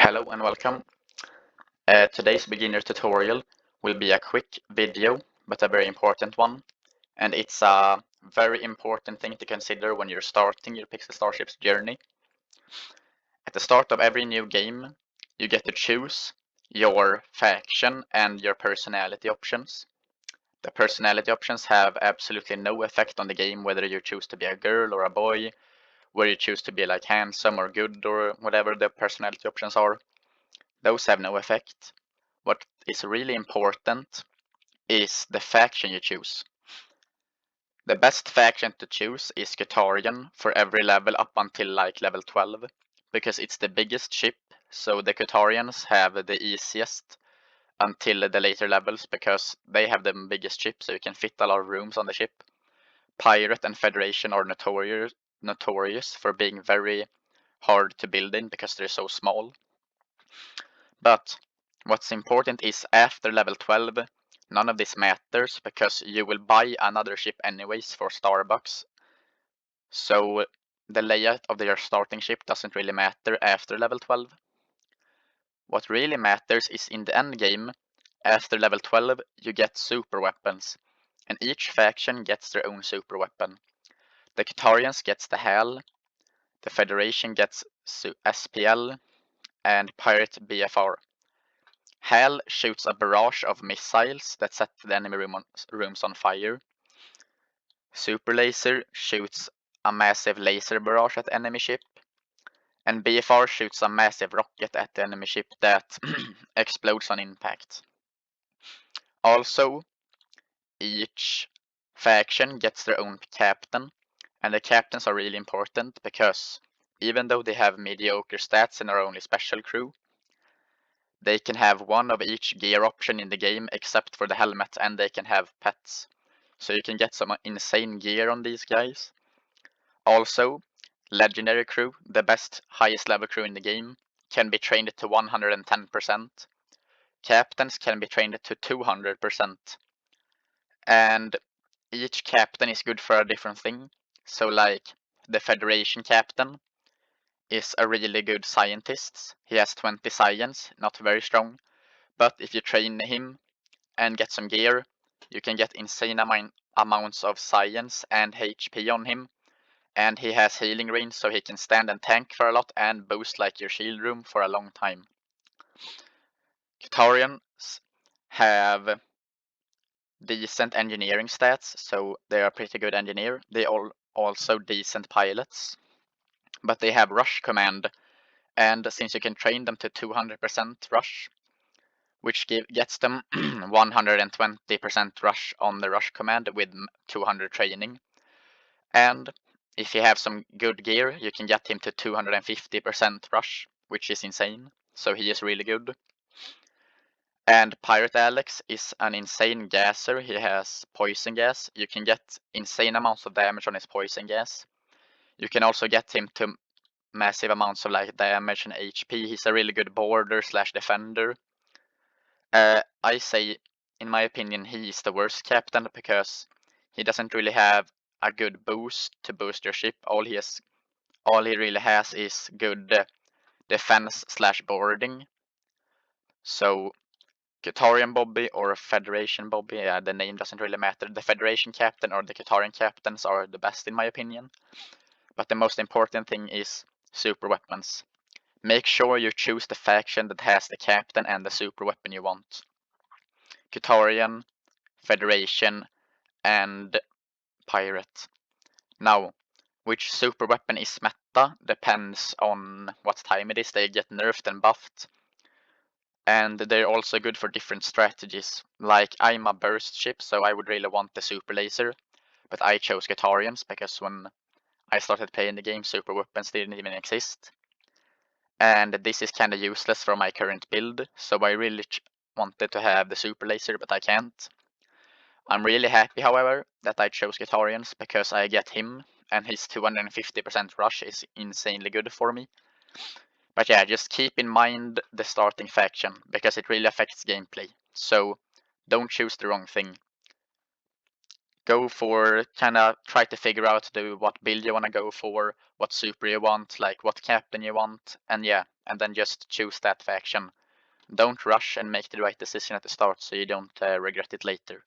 Hello and welcome. Today's beginner tutorial will be a quick video, but a very important one. And it's a very important thing to consider when you're starting your PixelStarships journey. At the start of every new game, you get to choose your faction and your personality options. The personality options have absolutely no effect on the game, whether you choose to be a girl or a boy, whether you choose to be like handsome or good or whatever the personality options are. Those have no effect. What is really important is the faction you choose. The best faction to choose is Guitarian for every level up until like level 12, because it's the biggest ship, so the Guitarians have the easiest until the later levels because they have the biggest ship, so you can fit a lot of rooms on the ship. Pirate and Federation are notorious for being very hard to build in because they're so small. But what's important is after level 12, none of this matters because you will buy another ship anyways for Starbucks. So the layout of your starting ship doesn't really matter after level 12. What really matters is in the end game, after level 12, you get super weapons. And each faction gets their own super weapon. The Guitarians gets the HAL, the Federation gets SPL, and Pirate BFR. HAL shoots a barrage of missiles that set the enemy rooms on fire. Super Laser shoots a massive laser barrage at the enemy ship. And BFR shoots a massive rocket at the enemy ship that explodes on impact. Also, each faction gets their own captain. And the captains are really important because even though they have mediocre stats and are only special crew, they can have one of each gear option in the game except for the helmet, and they can have pets. So you can get some insane gear on these guys. Also, legendary crew, the best highest level crew in the game, can be trained to 110%. Captains can be trained to 200%. And each captain is good for a different thing. So like the Federation captain is a really good scientist. He has 20 science, not very strong. But if you train him and get some gear, you can get insane amounts of science and HP on him. And he has healing range, so he can stand and tank for a lot and boost like your shield room for a long time. Guitarians have decent engineering stats, so they are a pretty good engineer. They are also decent pilots, but they have rush command. And since you can train them to 200% rush, which gets them 120% rush on the rush command with 200 training. And if you have some good gear, you can get him to 250% rush, which is insane. So he is really good. And Pirate Alex is an insane gasser. He has poison gas. You can get insane amounts of damage on his poison gas. You can also get him to massive amounts of like damage and HP. He's a really good boarder / defender. I say, in my opinion, he's the worst captain because he doesn't really have a good boost to boost your ship. All he really has is good defense / boarding. So Guitarian Bobby or Federation Bobby, the name doesn't really matter. The Federation captain or the Guitarian captains are the best in my opinion. But the most important thing is super weapons. Make sure you choose the faction that has the captain and the super weapon you want. Guitarian, Federation, and Pirate. Now, which super weapon is meta depends on what time it is. They get nerfed and buffed. And they're also good for different strategies. Like, I'm a burst ship, so I would really want the super laser. But I chose Guitarians because when I started playing the game, super weapons didn't even exist. And this is kinda useless for my current build, so I really wanted to have the super laser, but I can't. I'm really happy, however, that I chose Guitarians because I get him, and his 250% rush is insanely good for me. But yeah, just keep in mind the starting faction, because it really affects gameplay. So don't choose the wrong thing. Go for, try to figure out what build you want to go for, what super you want, like what captain you want, and yeah, and then just choose that faction. Don't rush and make the right decision at the start so you don't regret it later.